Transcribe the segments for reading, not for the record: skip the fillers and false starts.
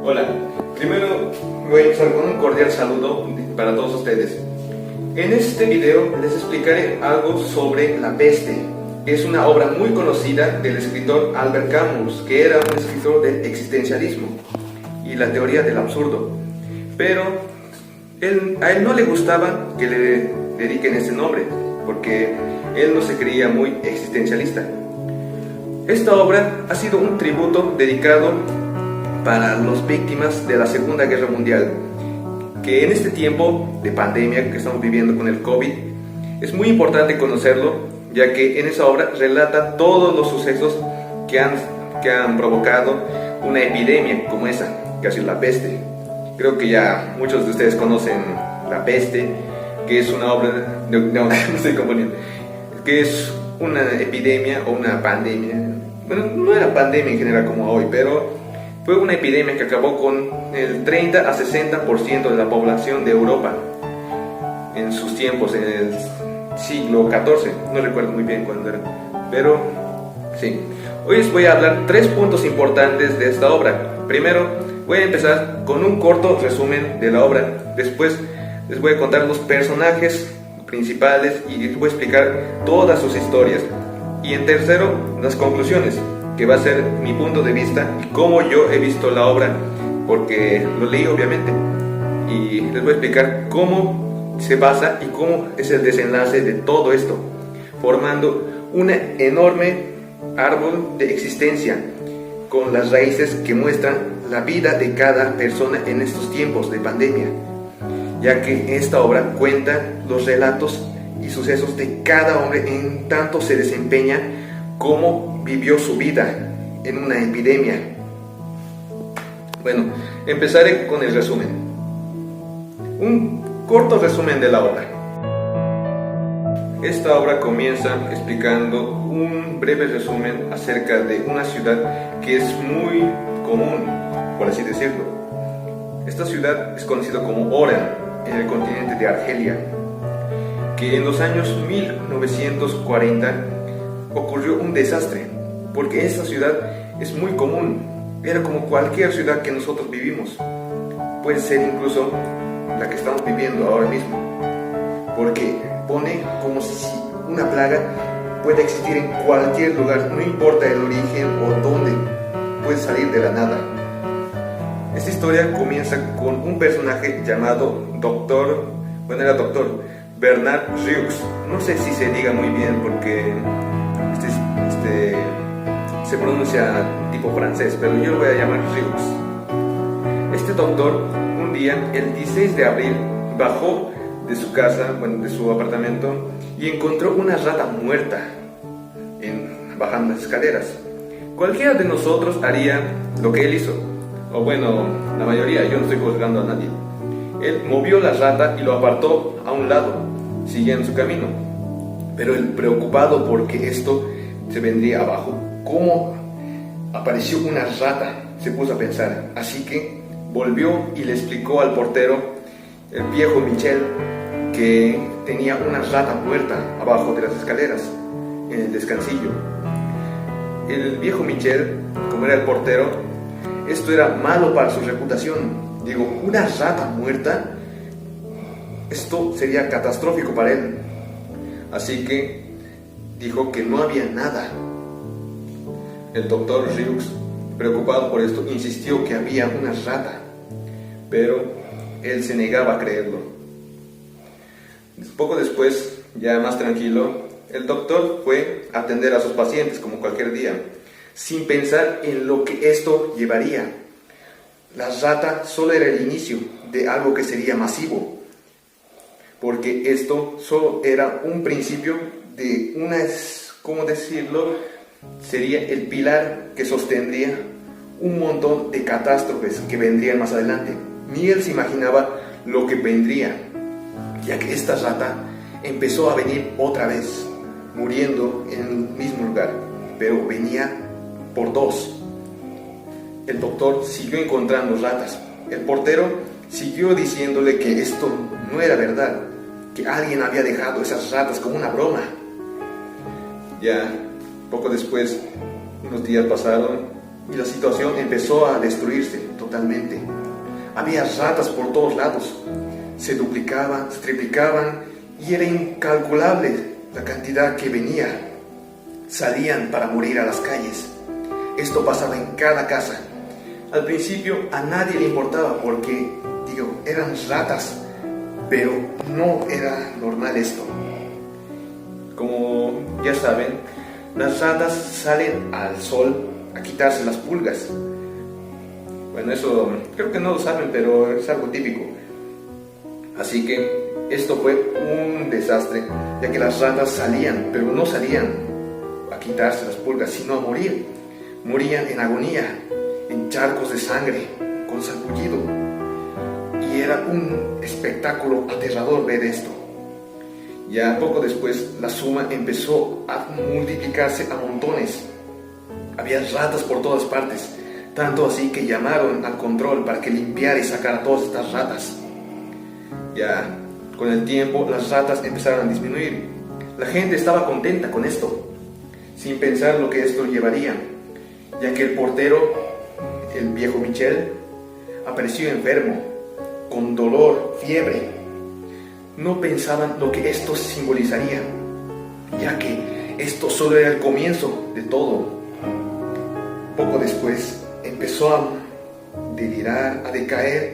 Hola, primero voy a empezar con un cordial saludo para todos ustedes. En este video les explicaré algo sobre La Peste. Es una obra muy conocida del escritor Albert Camus, que era un escritor del existencialismo y la teoría del absurdo. Pero a él no le gustaba que le dediquen ese nombre, porque él no se creía muy existencialista. Esta obra ha sido un tributo dedicado para las víctimas de la Segunda Guerra Mundial, que en este tiempo de pandemia que estamos viviendo con el COVID, es muy importante conocerlo, ya que en esa obra relata todos los sucesos que han provocado una epidemia como esa, que ha sido la peste. Creo que ya muchos de ustedes conocen La Peste, que es una obra, no estoy componiendo, que es una epidemia o una pandemia. Bueno, no era pandemia en general como hoy, pero fue una epidemia que acabó con el 30 a 60% de la población de Europa en sus tiempos, en el siglo XIV, no recuerdo muy bien cuándo era, pero sí. Hoy les voy a hablar 3 puntos importantes de esta obra. Primero, voy a empezar con un corto resumen de la obra. Después, les voy a contar los personajes principales y les voy a explicar todas sus historias. Y en tercero, las conclusiones, que va a ser mi punto de vista y cómo yo he visto la obra, porque lo leí obviamente. Y les voy a explicar cómo se basa y cómo es el desenlace de todo esto, formando un enorme árbol de existencia con las raíces que muestran la vida de cada persona en estos tiempos de pandemia, ya que esta obra cuenta los relatos y sucesos de cada hombre en tanto se desempeña cómo vivió su vida en una epidemia. Bueno, empezaré con el resumen. Un corto resumen de la obra. Esta obra comienza explicando un breve resumen acerca de una ciudad que es muy común, por así decirlo. Esta ciudad es conocida como Oran, en el continente de Argelia, que en los años 1940 ocurrió un desastre, porque esta ciudad es muy común, era como cualquier ciudad que nosotros vivimos, puede ser incluso la que estamos viviendo ahora mismo, porque pone como si una plaga puede existir en cualquier lugar, no importa el origen o dónde, puede salir de la nada. Esta historia comienza con un personaje llamado Doctor Bernard Rieux. No sé si se diga muy bien porque se pronuncia tipo francés, pero yo lo voy a llamar Rieux. Este doctor, un día, el 16 de abril, bajó de su casa, de su apartamento, y encontró una rata muerta bajando las escaleras. Cualquiera de nosotros haría lo que él hizo, o bueno, la mayoría, yo no estoy juzgando a nadie. Él movió la rata y lo apartó a un lado, siguiendo su camino. Pero él, preocupado porque esto se vendría abajo, ¿cómo apareció una rata?, se puso a pensar. Así que volvió y le explicó al portero, el viejo Michel, que tenía una rata muerta abajo de las escaleras, en el descansillo. El viejo Michel, como era el portero, esto era malo para su reputación. Digo, una rata muerta, esto sería catastrófico para él. Así que dijo que no había nada. El doctor Rieux, preocupado por esto, insistió que había una rata, pero él se negaba a creerlo. Poco después, ya más tranquilo, el doctor fue a atender a sus pacientes como cualquier día, sin pensar en lo que esto llevaría. La rata solo era el inicio de algo que sería masivo, porque esto solo era un principio de ¿cómo decirlo? Sería el pilar que sostendría un montón de catástrofes que vendrían más adelante. Ni él se imaginaba lo que vendría, ya que esta rata empezó a venir otra vez, muriendo en el mismo lugar, pero venía por 2. El doctor siguió encontrando ratas. El portero siguió diciéndole que esto no era verdad, que alguien había dejado esas ratas como una broma. Ya poco después, unos días pasaron y la situación empezó a destruirse totalmente. Había ratas por todos lados, se duplicaban, se triplicaban y era incalculable la cantidad que salían para morir a las calles. Esto pasaba en cada casa. Al principio a nadie le importaba porque, eran ratas, pero no era normal esto. Como ya saben, las ratas salen al sol a quitarse las pulgas. Bueno, eso creo que no lo saben, pero es algo típico. Así que esto fue un desastre, ya que las ratas salían, pero no salían a quitarse las pulgas, sino a morir. Morían en agonía, en charcos de sangre, con sarpullido. Y era un espectáculo aterrador ver esto. Ya poco después la suma empezó a multiplicarse a montones. Había ratas por todas partes, tanto así que llamaron al control para que limpiara y sacara todas estas ratas. Ya con el tiempo las ratas empezaron a disminuir. La gente estaba contenta con esto, sin pensar lo que esto llevaría, ya que el portero, el viejo Michel, apareció enfermo, con dolor, fiebre. No pensaban lo que esto simbolizaría, ya que esto solo era el comienzo de todo. Poco después empezó a delirar, a decaer.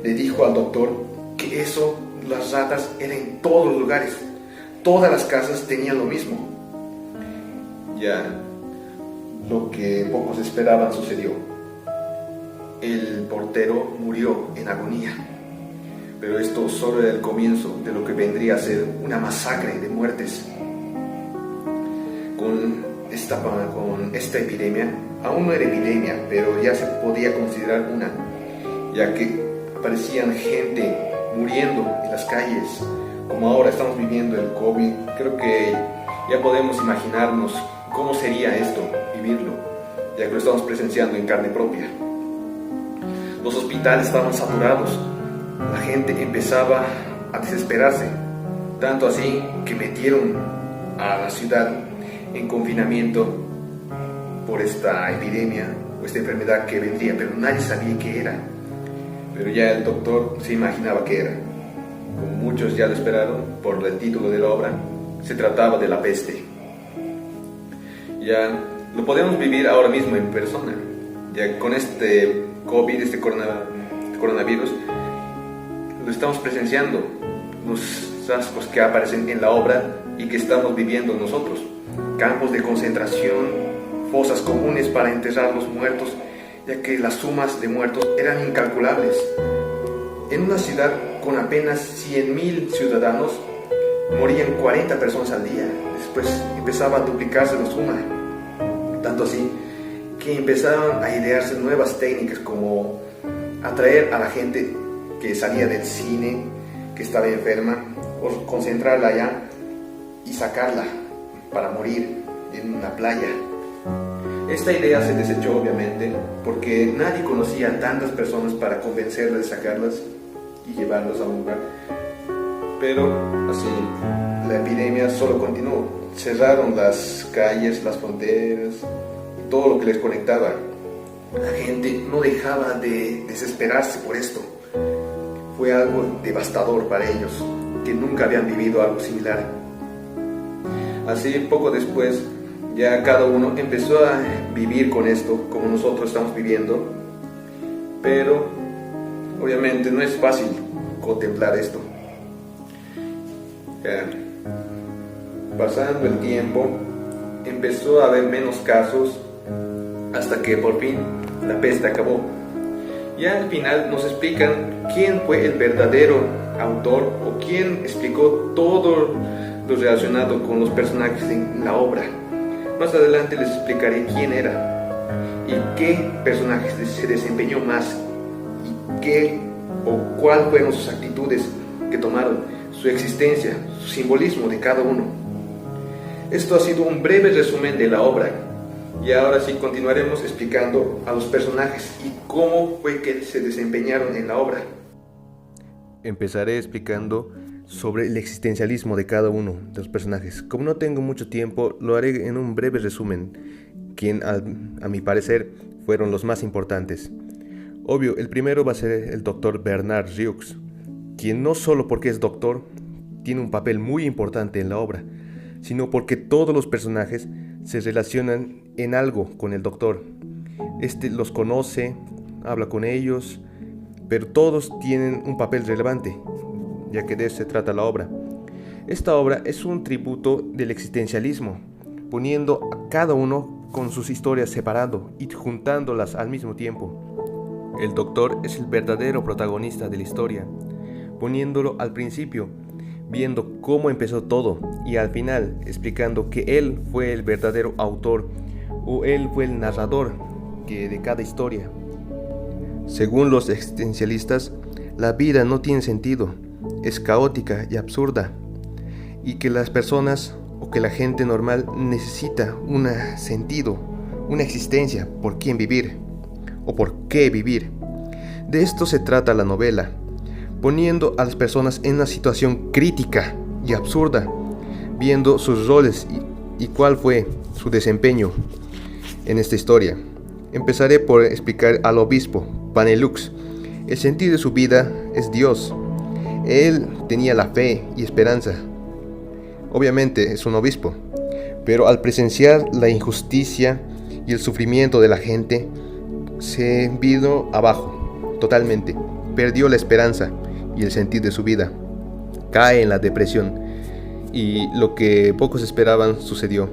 Le dijo al doctor que las ratas eran en todos los lugares. Todas las casas tenían lo mismo. Ya lo que pocos esperaban sucedió. El portero murió en agonía. Pero esto solo era el comienzo de lo que vendría a ser una masacre de muertes. Con esta epidemia, aún no era epidemia, pero ya se podía considerar una, ya que aparecían gente muriendo en las calles, como ahora estamos viviendo el COVID. Creo que ya podemos imaginarnos cómo sería esto, vivirlo, ya que lo estamos presenciando en carne propia. Los hospitales estaban saturados, la gente empezaba a desesperarse, tanto así que metieron a la ciudad en confinamiento por esta epidemia o esta enfermedad que vendría, pero nadie sabía qué era. Pero ya el doctor se imaginaba qué era. Como muchos ya lo esperaron por el título de la obra, se trataba de la peste. Ya lo podemos vivir ahora mismo en persona, ya con este COVID, este coronavirus, lo estamos presenciando, los rasgos que aparecen en la obra y que estamos viviendo nosotros. Campos de concentración, fosas comunes para enterrar los muertos, ya que las sumas de muertos eran incalculables. En una ciudad con apenas 100,000 ciudadanos, morían 40 personas al día. Después empezaba a duplicarse la suma, tanto así que empezaron a idearse nuevas técnicas, como atraer a la gente que salía del cine, que estaba enferma, o concentrarla allá y sacarla para morir en una playa. Esta idea se desechó, obviamente, porque nadie conocía a tantas personas para convencerlas de sacarlas y llevarlas a un lugar. Pero así, la epidemia solo continuó. Cerraron las calles, las fronteras, todo lo que les conectaba. La gente no dejaba de desesperarse por esto. Fue algo devastador para ellos, que nunca habían vivido algo similar. Así, poco después, ya cada uno empezó a vivir con esto como nosotros estamos viviendo, pero obviamente no es fácil contemplar esto. Pasando el tiempo, empezó a haber menos casos hasta que por fin la peste acabó. Ya al final nos explican quién fue el verdadero autor o quién explicó todo lo relacionado con los personajes en la obra. Más adelante les explicaré quién era y qué personaje se desempeñó más y qué o cuáles fueron sus actitudes que tomaron, su existencia, su simbolismo de cada uno. Esto ha sido un breve resumen de la obra y ahora sí continuaremos explicando a los personajes y cómo fue que se desempeñaron en la obra. Empezaré explicando sobre el existencialismo de cada uno de los personajes. Como no tengo mucho tiempo, lo haré en un breve resumen, quien a mi parecer fueron los más importantes. Obvio, el primero va a ser el doctor Bernard Rieux, quien no solo porque es doctor, tiene un papel muy importante en la obra, sino porque todos los personajes se relacionan en algo con el doctor. Este los conoce, habla con ellos, pero todos tienen un papel relevante, ya que de eso se trata la obra. Esta obra es un tributo del existencialismo, poniendo a cada uno con sus historias separado y juntándolas al mismo tiempo. El doctor es el verdadero protagonista de la historia, poniéndolo al principio, viendo cómo empezó todo, y al final explicando que él fue el verdadero autor, o él fue el narrador de cada historia. Según los existencialistas, la vida no tiene sentido, es caótica y absurda, y que las personas o que la gente normal necesita un sentido, una existencia por quién vivir o por qué vivir. De esto se trata la novela, poniendo a las personas en una situación crítica y absurda, viendo sus roles y cuál fue su desempeño en esta historia. Empezaré por explicar al obispo Panelux. El sentido de su vida es Dios. Él tenía la fe y esperanza. Obviamente es un obispo, pero al presenciar la injusticia y el sufrimiento de la gente, se vino abajo totalmente. Perdió la esperanza y el sentido de su vida. Cae en la depresión y lo que pocos esperaban sucedió.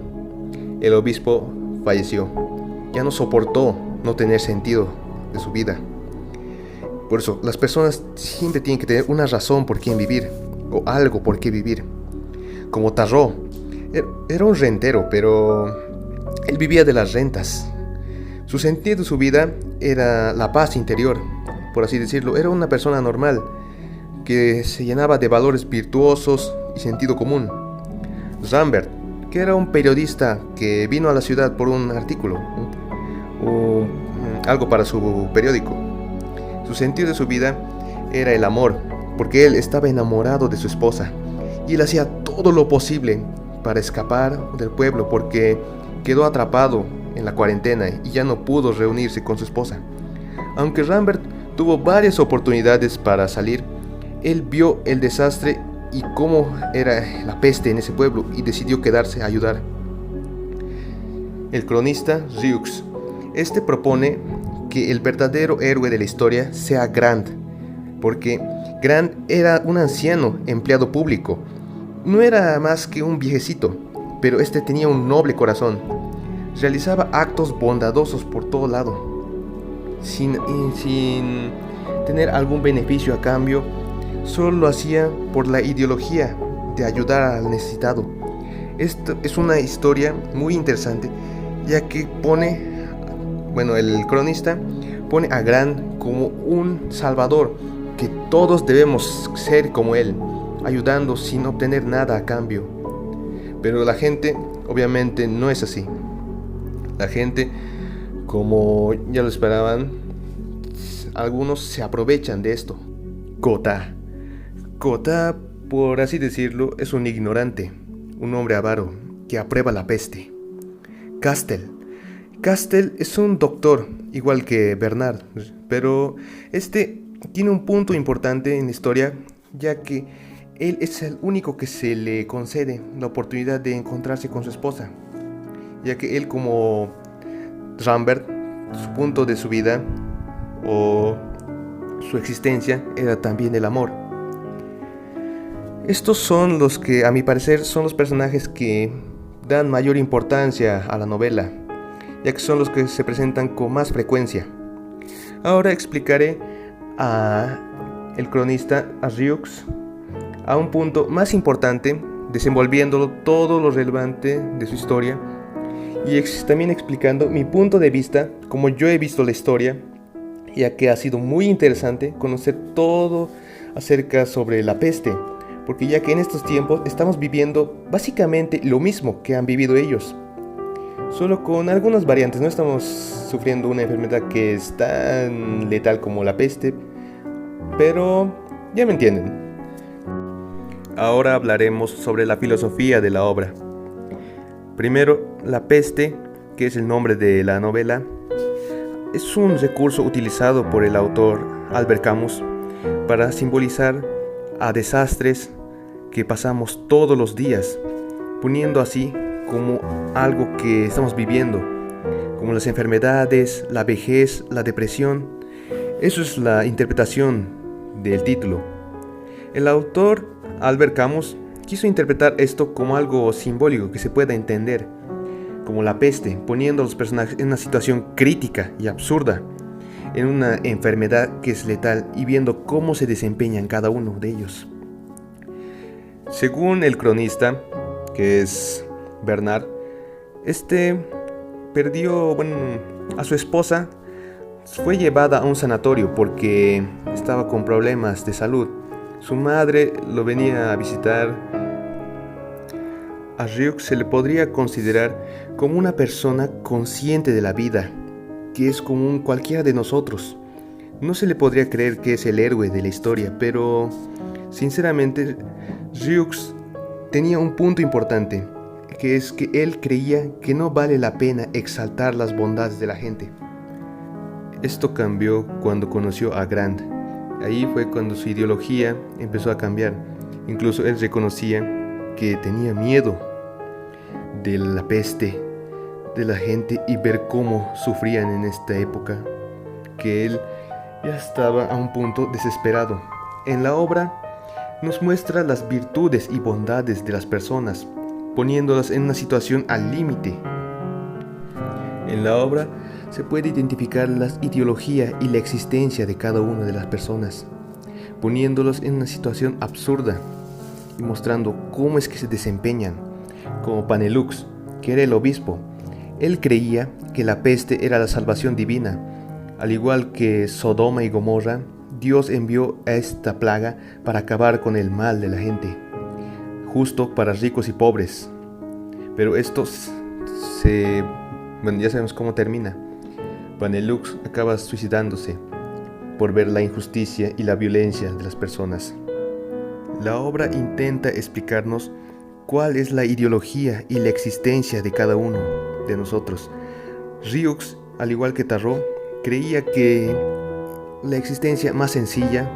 El obispo falleció. Ya no soportó no tener sentido de su vida. Por eso, las personas siempre tienen que tener una razón por qué vivir, o algo por qué vivir. Como Tarró, era un rentero, pero él vivía de las rentas. Su sentido de su vida era la paz interior, por así decirlo. Era una persona normal, que se llenaba de valores virtuosos y sentido común. Rambert, que era un periodista que vino a la ciudad por un artículo, algo para su periódico. Su sentido de su vida era el amor, porque él estaba enamorado de su esposa y él hacía todo lo posible para escapar del pueblo, porque quedó atrapado en la cuarentena y ya no pudo reunirse con su esposa. Aunque Rambert tuvo varias oportunidades para salir, él vio el desastre y cómo era la peste en ese pueblo y decidió quedarse a ayudar. El cronista Rieux, este propone que el verdadero héroe de la historia sea Grant, porque Grant era un anciano empleado público. No era más que un viejecito, pero este tenía un noble corazón. Realizaba actos bondadosos por todo lado, sin tener algún beneficio a cambio. Solo lo hacía por la ideología de ayudar al necesitado. Esto es una historia muy interesante, ya que el cronista pone a Grant como un salvador, que todos debemos ser como él, ayudando sin obtener nada a cambio. Pero la gente obviamente no es así. La gente, como ya lo esperaban, algunos se aprovechan de esto. Cota, por así decirlo, es un ignorante, un hombre avaro que aprueba la peste. Castell es un doctor, igual que Bernard, pero este tiene un punto importante en la historia, ya que él es el único que se le concede la oportunidad de encontrarse con su esposa, ya que él, como Rambert, su punto de su vida o su existencia era también el amor. Estos son los que, a mi parecer, son los personajes que dan mayor importancia a la novela, ya que son los que se presentan con más frecuencia. Ahora explicaré a el cronista, a Rieux, a un punto más importante, desenvolviéndolo todo lo relevante de su historia y también explicando mi punto de vista, como yo he visto la historia, ya que ha sido muy interesante conocer todo acerca sobre la peste, porque ya que en estos tiempos estamos viviendo básicamente lo mismo que han vivido ellos, solo con algunas variantes. No estamos sufriendo una enfermedad que es tan letal como la peste, pero ya me entienden. Ahora hablaremos sobre la filosofía de la obra. Primero, la peste, que es el nombre de la novela, es un recurso utilizado por el autor Albert Camus para simbolizar a desastres que pasamos todos los días, poniendo así como algo que estamos viviendo, como las enfermedades, la vejez, la depresión. Eso es la interpretación del título. El autor Albert Camus quiso interpretar esto como algo simbólico que se pueda entender, como la peste, poniendo a los personajes en una situación crítica y absurda, en una enfermedad que es letal y viendo cómo se desempeñan cada uno de ellos. Según el cronista, que es Bernard, perdió a su esposa, fue llevada a un sanatorio porque estaba con problemas de salud. Su madre lo venía a visitar. A Ryuk se le podría considerar como una persona consciente de la vida, que es como cualquiera de nosotros. No se le podría creer que es el héroe de la historia, pero sinceramente Ryuk tenía un punto importante, que es que él creía que no vale la pena exaltar las bondades de la gente. Esto cambió cuando conoció a Grant. Ahí fue cuando su ideología empezó a cambiar. Incluso él reconocía que tenía miedo de la peste, de la gente y ver cómo sufrían en esta época, que él ya estaba a un punto desesperado. En la obra nos muestra las virtudes y bondades de las personas, poniéndolas en una situación al límite. En la obra se puede identificar la ideología y la existencia de cada una de las personas, poniéndolos en una situación absurda y mostrando cómo es que se desempeñan, como Penelux, que era el obispo. Él creía que la peste era la salvación divina. Al igual que Sodoma y Gomorra, Dios envió a esta plaga para acabar con el mal de la gente, justo para ricos y pobres. Pero esto ya sabemos cómo termina. Penelux acaba suicidándose por ver la injusticia y la violencia de las personas. La obra intenta explicarnos cuál es la ideología y la existencia de cada uno de nosotros. Ryuk, al igual que Tarot, creía que la existencia más sencilla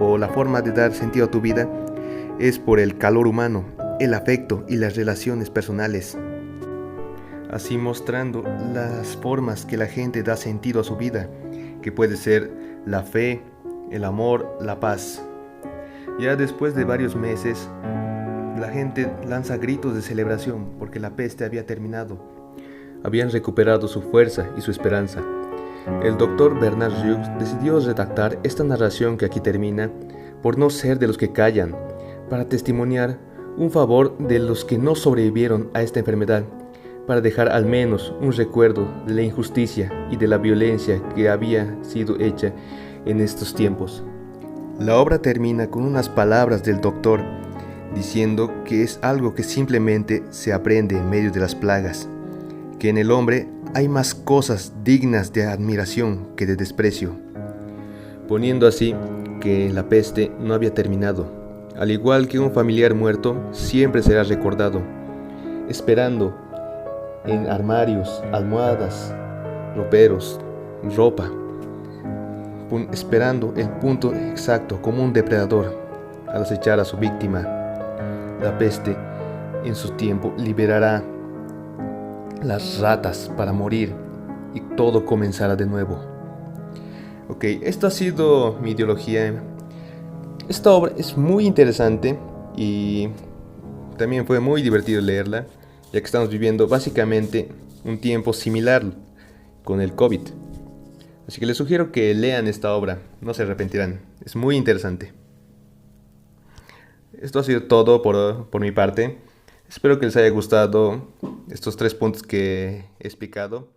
o la forma de dar sentido a tu vida es por el calor humano, el afecto y las relaciones personales, así mostrando las formas que la gente da sentido a su vida, que puede ser la fe, el amor, la paz. Ya después de varios meses, la gente lanza gritos de celebración porque la peste había terminado. Habían recuperado su fuerza y su esperanza. El doctor Bernard Ryuk decidió redactar esta narración que aquí termina, por no ser de los que callan, para testimoniar un favor de los que no sobrevivieron a esta enfermedad, para dejar al menos un recuerdo de la injusticia y de la violencia que había sido hecha en estos tiempos. La obra termina con unas palabras del doctor diciendo que es algo que simplemente se aprende en medio de las plagas, que en el hombre hay más cosas dignas de admiración que de desprecio, poniendo así que la peste no había terminado. Al igual que un familiar muerto, siempre será recordado, esperando en armarios, almohadas, roperos, ropa, esperando el punto exacto como un depredador al acechar a su víctima. La peste en su tiempo liberará las ratas para morir y todo comenzará de nuevo. Ok, esto ha sido mi ideología. Esta obra es muy interesante y también fue muy divertido leerla, ya que estamos viviendo básicamente un tiempo similar con el COVID. Así que les sugiero que lean esta obra, no se arrepentirán, es muy interesante. Esto ha sido todo por mi parte. Espero que les haya gustado estos 3 puntos que he explicado.